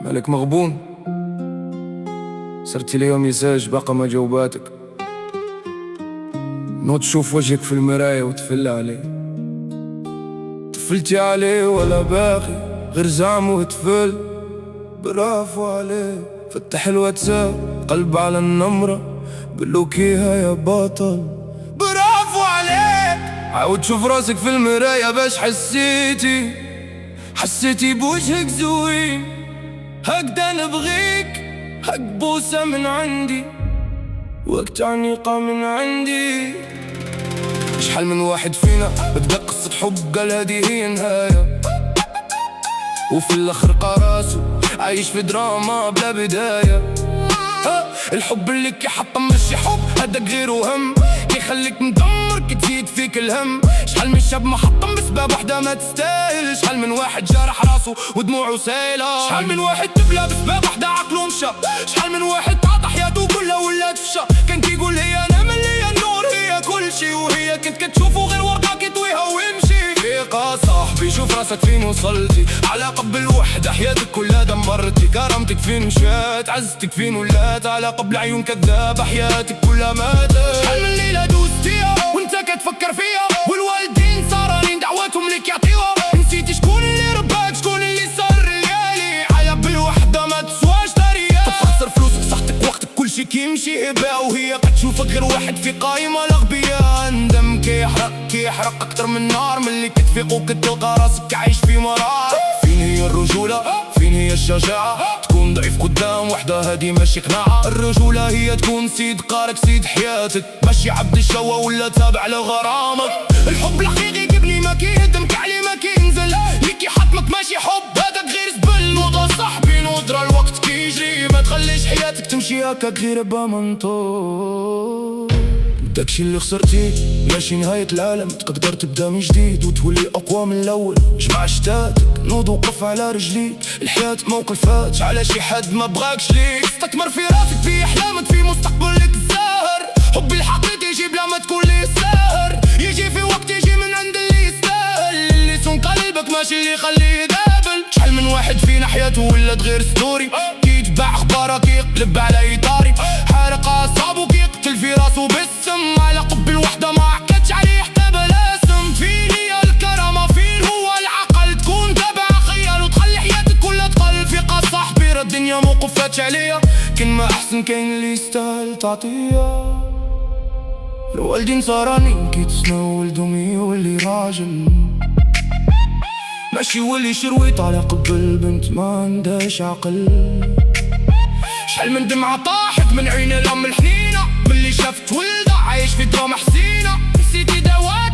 مالك مغبون؟ صرت اليوم مزاج باقى ما جاوباتك. نوض تشوف وجهك في المراية وتفل عليه. تفلتي عليه ولا باقي غير زعم وتفل؟ برافو عليه. فتح الواتساب قلب على النمرة بلوكيها يا بطل. برافو عليك. عاود شوف راسك في المراية باش حسيتي بوجهك زوين. هكدا نبغيك، هك بوسة من عندي، وقت عنيقة من عندي. شحال من واحد فينا بدا قصة حب قال هذه هي نهاية، وفي الاخر قراسو عايش في دراما بلا بداية. الحب اللي كيحطم ماشي حب، هداك غير وهم كيخليك مدمر كتزيد فيك الهم. شحال من شاب محطم بسباب وحدة ما تستاهل. شحال من واحد جرح راسو ودموعه سايلة. شحال من واحد تبلى بسباب وحدة عقلو مشى. شحال من واحد تعطى حياته كلها ولات فشا. كان كيقول هي انا من هي النور هي كل شي، وهي كنت كتشوفو غير ورقة كيطويها ويمشي. فيقا صاحبي شوف راسك فين وصلتي، علاقة بالوحدة حياتك كلها دمرتي. كرامتك فين مشات، عزتك فين ولات، علاقة بالعيون كذابة حياتك كلها ماتت. شحال من ليلة دوستيها وانت كتفكر فيها، والوالدين صارانين دعواتهم ليك يعطيوها. نسيتي شكون اللي رباك، شكون اللي صار ريالي. حياة بالوحدة ما تسواش تريال. تخسر فلوسك صحتك وقتك كلشي كيمشي هباء، وهي قد تشوفك غير واحد في قايمة الأغبياء. ندم كيحرق أكتر من نار، من اللي كتفيق وكتلقى راسك عايش في مرار. فين هي الرجولة، فين هي الشجاعة، تكون ضعيف قدام وحدة هادي ماشي قناعة. الرجولة هي تكون سيد قارك سيد حياتك، ماشي عبد الشوا ولا تابع لغرامك. الحب الحقيقي كيبني ما كيهدم، كعلي ما كينزل، اللي كيحطمك ماشي حب هذاك غير زبل. نوضة صاحبي نودرة الوقت كيجري، ما تخليش حياتك تمشي هكاك غير بمنطور. داكشي اللي خسرتيه ماشي نهاية العالم، تقدر تبدا من جديد وتولي أقوى من الأول. جمع شتاتك نوض وقف على رجليك، الحياة موقف فاتش على شي حد ما بغاكش ليك. استثمر في راسك في أحلامك في مستقبلك الزاهر. حب الحقيقي يجي بلا ما تكون ليه ساهر، يجي في وقت يجي من عند اللي يستاهل. اللي يصون قلبك ماشي اللي يخليه يدابل. شحال من واحد فينا حياته ولات غير ستوري، كيتباع أخبارك يقلب على إطاري. حارق أعصابه كيقتل في راسه بالسم، على قب الوحدة ما عكتش عليه حتى بلاسم. فين هي الكرامة، فين هو العقل، تكون تابع خيال وتخلي حياتك كلها تقل. فيقا صاحبي راه الدنيا موقفاتش عليا، كان ما أحسن كاين اللي يستاهل تعطيه. الوالدين صارانين كيتسناو ولدهم يولي راجل، ماشي يولي شرويط على قلب البنت ما عندهاش عقل. شحال من دمعة طاحت من عين الأم الحنينة، ملي شافت ولدها عايش في دراما حزينة. نسيتي دواء